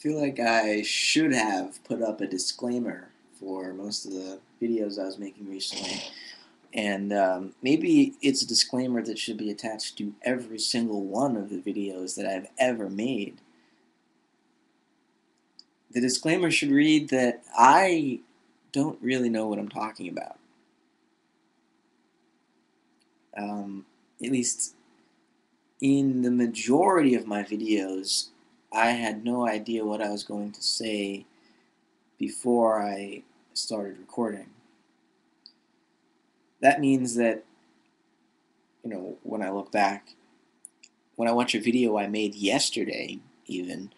Feel like I should have put up a disclaimer for most of the videos I was making recently. And maybe it's a disclaimer that should be attached to every single one of the videos that I've ever made. The disclaimer should read that I don't really know what I'm talking about. Um, at least in the majority of my videos, I had no idea what I was going to say before I started recording. That means that, when I look back, when I watch a video I made yesterday, even,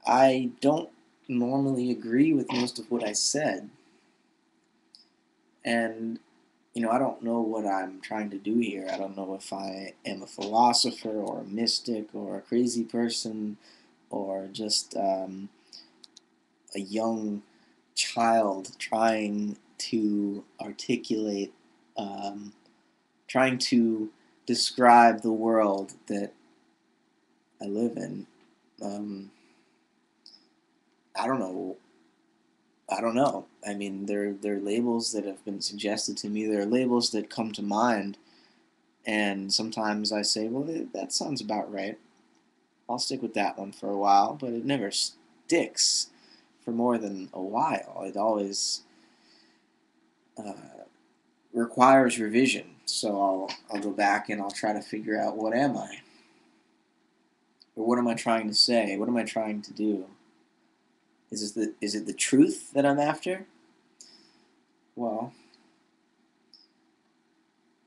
I don't normally agree with most of what I said. And, I don't know what I'm trying to do here. I don't know if I am a philosopher or a mystic or a crazy person or just a young child trying to articulate, trying to describe the world that I live in. Um, I don't know. I don't know. I mean, there are labels that have been suggested to me. There are labels that come to mind, and sometimes I say, "Well, that sounds about right. I'll stick with that one for a while," but it never sticks for more than a while. It always uh, requires revision. So I'll go back and I'll try to figure out, what am I, or what am I trying to say? What am I trying to do? Is it the truth that I'm after? Well,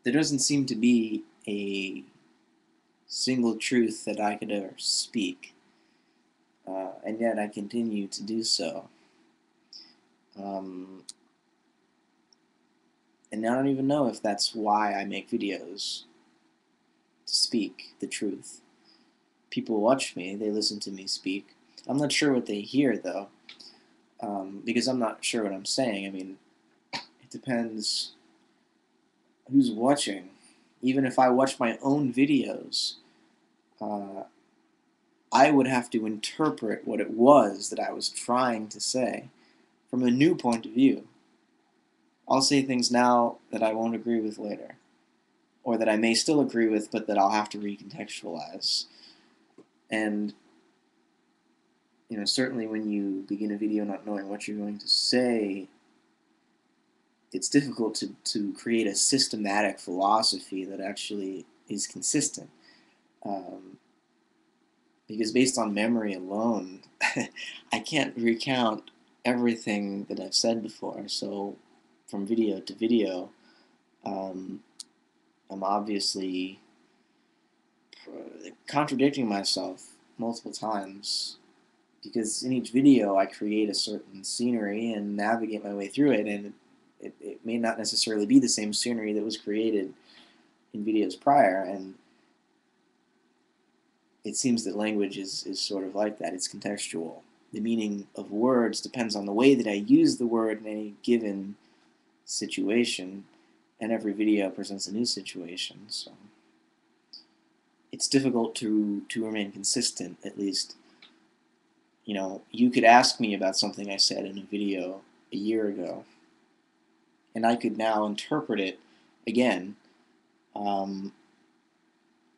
there doesn't seem to be a single truth that I could ever speak, and yet I continue to do so. Um, and I don't even know if that's why I make videos, to speak the truth. People watch me, they listen to me speak. I'm not sure what they hear, though, because I'm not sure what I'm saying. I mean, it depends who's watching. Even if I watch my own videos, uh, I would have to interpret what it was that I was trying to say from a new point of view. I'll say things now that I won't agree with later, or that I may still agree with, but that I'll have to recontextualize. And, certainly when you begin a video not knowing what you're going to say, it's difficult to create a systematic philosophy that actually is consistent. Um, because based on memory alone, I can't recount everything that I've said before. So from video to video, um, I'm obviously contradicting myself multiple times, because in each video I create a certain scenery and navigate my way through it, and it may not necessarily be the same scenery that was created in videos prior, and it seems that language is sort of like that. It's contextual. The meaning of words depends on the way that I use the word in any given situation, and every video presents a new situation, so it's difficult to remain consistent. At least, you could ask me about something I said in a video a year ago, and I could now interpret it again, um,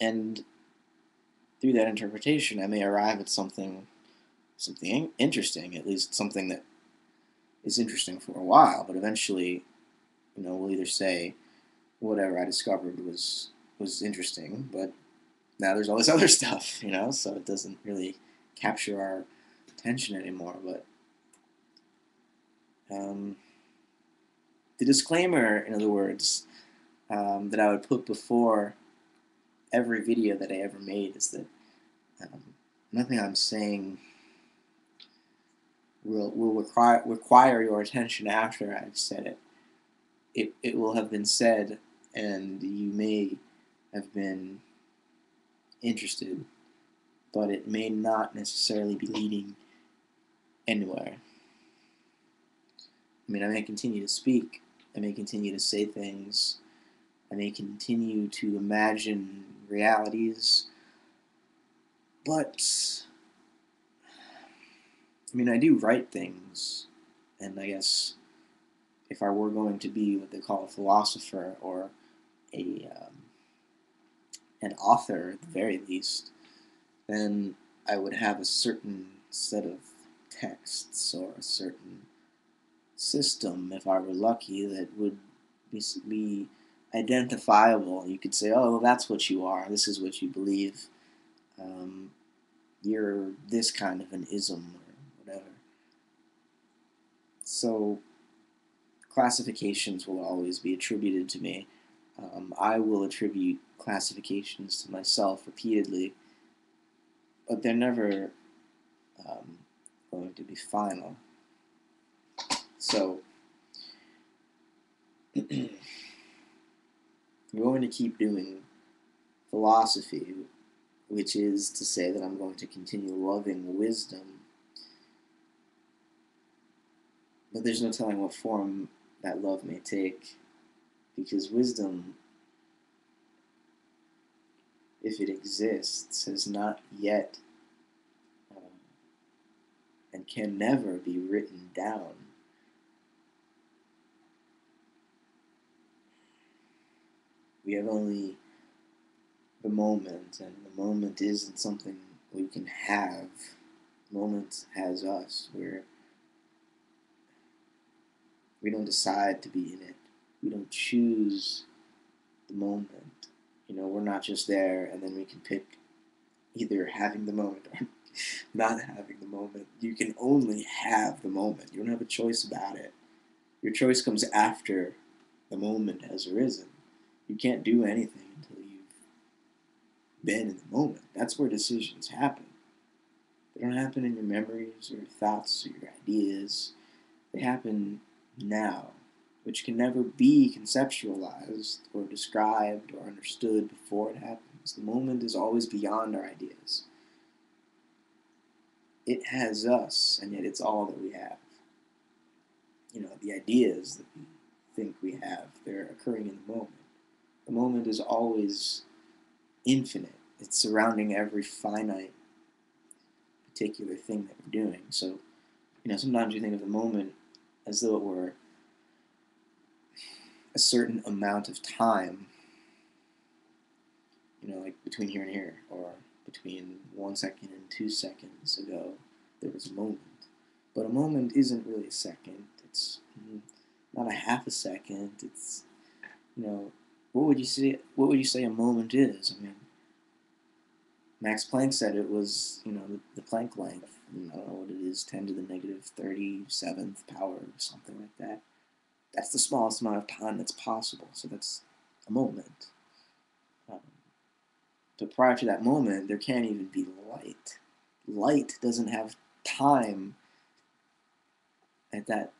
and through that interpretation, I may arrive at something interesting, at least something that is interesting for a while. But eventually, we'll either say whatever I discovered was interesting, but now there's all this other stuff, so it doesn't really capture our attention anymore. But um, the disclaimer, in other words, that I would put before every video that I ever made is that nothing I'm saying will require your attention after I've said it. It will have been said, and you may have been interested, but it may not necessarily be leading anywhere. I mean, I may continue to speak, I may continue to say things, I may continue to imagine realities, but I mean, I do write things, and I guess if I were going to be what they call a philosopher or a an author at the very least, then I would have a certain set of texts or a certain system, if I were lucky, that would be identifiable. You could say, oh, that's what you are. This is what you believe. Um, you're this kind of an ism or whatever. So classifications will always be attributed to me. I will attribute classifications to myself repeatedly, but they're never um, going to be final. So I'm going to keep doing philosophy, which is to say that I'm going to continue loving wisdom, but there's no telling what form that love may take, because wisdom, if it exists, has not yet and can never be written down. We have only the moment, and the moment isn't something we can have. The moment has us. We don't decide to be in it. We don't choose the moment. We're not just there and then we can pick either having the moment or not having the moment. You can only have the moment. You don't have a choice about it. Your choice comes after the moment has arisen. You can't do anything until you've been in the moment. That's where decisions happen. They don't happen in your memories or your thoughts or your ideas. They happen now, which can never be conceptualized or described or understood before it happens. The moment is always beyond our ideas. It has us, and yet it's all that we have. The ideas that we think we have, they're occurring in the moment. The moment is always infinite. It's surrounding every finite particular thing that we're doing. So, sometimes you think of the moment as though it were a certain amount of time, like between here and here, or between 1 second and 2 seconds ago, there was a moment. But a moment isn't really a second. It's not a half a second. It's, what would you say? What would you say a moment is? I mean, Max Planck said it was, the Planck length. I don't know what it is, 10 to the negative 37th power or something like that. That's the smallest amount of time that's possible. So that's a moment. But prior to that moment, there can't even be light. Light doesn't have time at that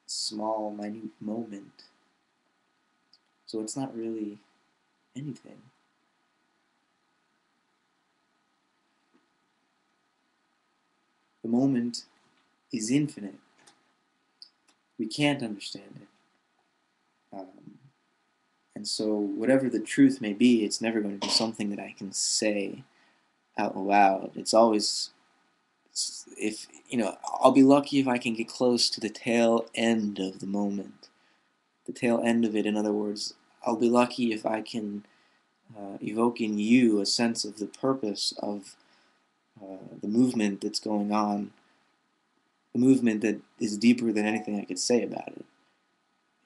small, minute moment. So it's not really anything. The moment is infinite. We can't understand it. And so whatever the truth may be, it's never going to be something that I can say out loud. It's always, if, I'll be lucky if I can get close to the tail end of the moment. The tail end of it, in other words, I'll be lucky if I can evoke in you a sense of the purpose of the movement that's going on, the movement that is deeper than anything I could say about it.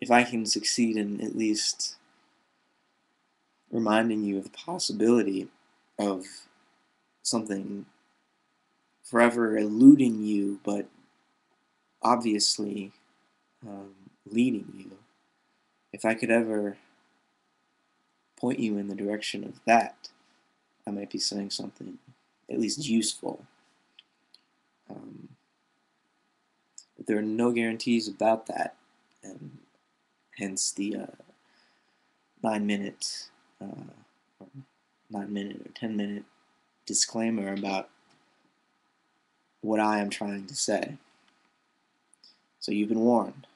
If I can succeed in at least reminding you of the possibility of something forever eluding you, but obviously leading you, if I could ever point you in the direction of that, I might be saying something at least useful. But there are no guarantees about that, and hence the 9-minute, or 9-minute or 10-minute disclaimer about what I am trying to say. So you've been warned.